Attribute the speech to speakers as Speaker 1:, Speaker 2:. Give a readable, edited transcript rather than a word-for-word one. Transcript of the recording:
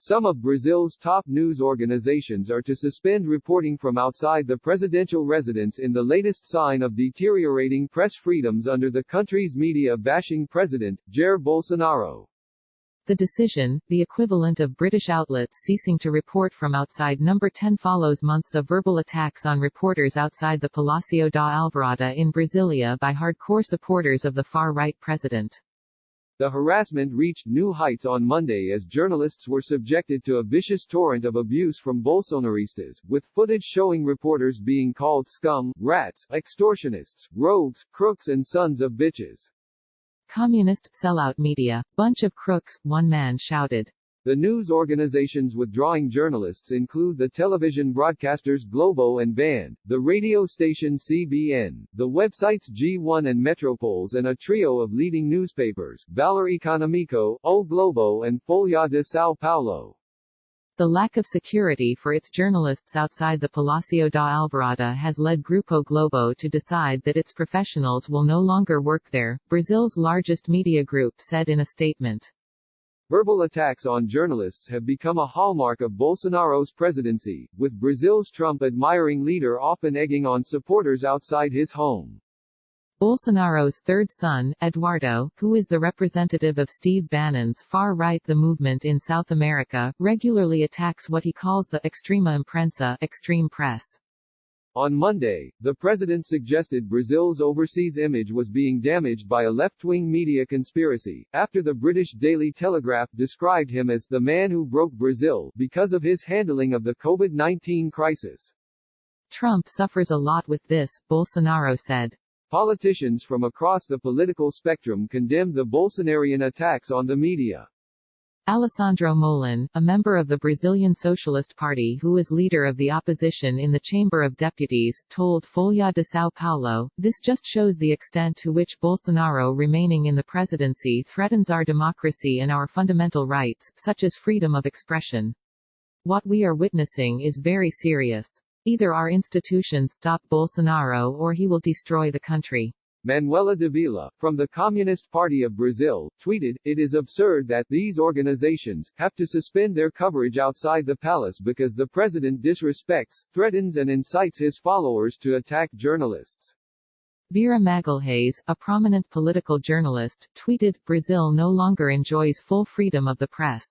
Speaker 1: Some of Brazil's top news organizations are to suspend reporting from outside the presidential residence in the latest sign of deteriorating press freedoms under the country's media-bashing president, Jair Bolsonaro.
Speaker 2: The decision, the equivalent of British outlets ceasing to report from outside Number 10, follows months of verbal attacks on reporters outside the Palácio da Alvorada in Brasília by hardcore supporters of the far-right president.
Speaker 1: The harassment reached new heights on Monday as journalists were subjected to a vicious torrent of abuse from Bolsonaristas, with footage showing reporters being called scum, rats, extortionists, rogues, crooks and sons of bitches.
Speaker 2: Communist, sellout media, bunch of crooks, one man shouted.
Speaker 1: The news organizations withdrawing journalists include the television broadcasters Globo and Band, the radio station CBN, the websites G1 and Metropolis, and a trio of leading newspapers, Valor Econômico, O Globo and Folha de São Paulo.
Speaker 2: The lack of security for its journalists outside the Palácio da Alvorada has led Grupo Globo to decide that its professionals will no longer work there, Brazil's largest media group said in a statement.
Speaker 1: Verbal attacks on journalists have become a hallmark of Bolsonaro's presidency, with Brazil's Trump-admiring leader often egging on supporters outside his home.
Speaker 2: Bolsonaro's third son, Eduardo, who is the representative of Steve Bannon's far-right The Movement in South America, regularly attacks what he calls the extrema imprensa, extreme press.
Speaker 1: On Monday, the president suggested Brazil's overseas image was being damaged by a left-wing media conspiracy, after the British Daily Telegraph described him as the man who broke Brazil because of his handling of the COVID-19 crisis.
Speaker 2: Trump suffers a lot with this, Bolsonaro said.
Speaker 1: Politicians from across the political spectrum condemned the Bolsonarian attacks on the media.
Speaker 2: Alessandro Molin, a member of the Brazilian Socialist Party who is leader of the opposition in the Chamber of Deputies, told Folha de São Paulo, "This just shows the extent to which Bolsonaro remaining in the presidency threatens our democracy and our fundamental rights, such as freedom of expression. What we are witnessing is very serious. Either our institutions stop Bolsonaro or he will destroy the country."
Speaker 1: Manuela Davila, from the Communist Party of Brazil, tweeted, "It is absurd that these organizations have to suspend their coverage outside the palace because the president disrespects, threatens and incites his followers to attack journalists."
Speaker 2: Vera Magalhães, a prominent political journalist, tweeted, "Brazil no longer enjoys full freedom of the press.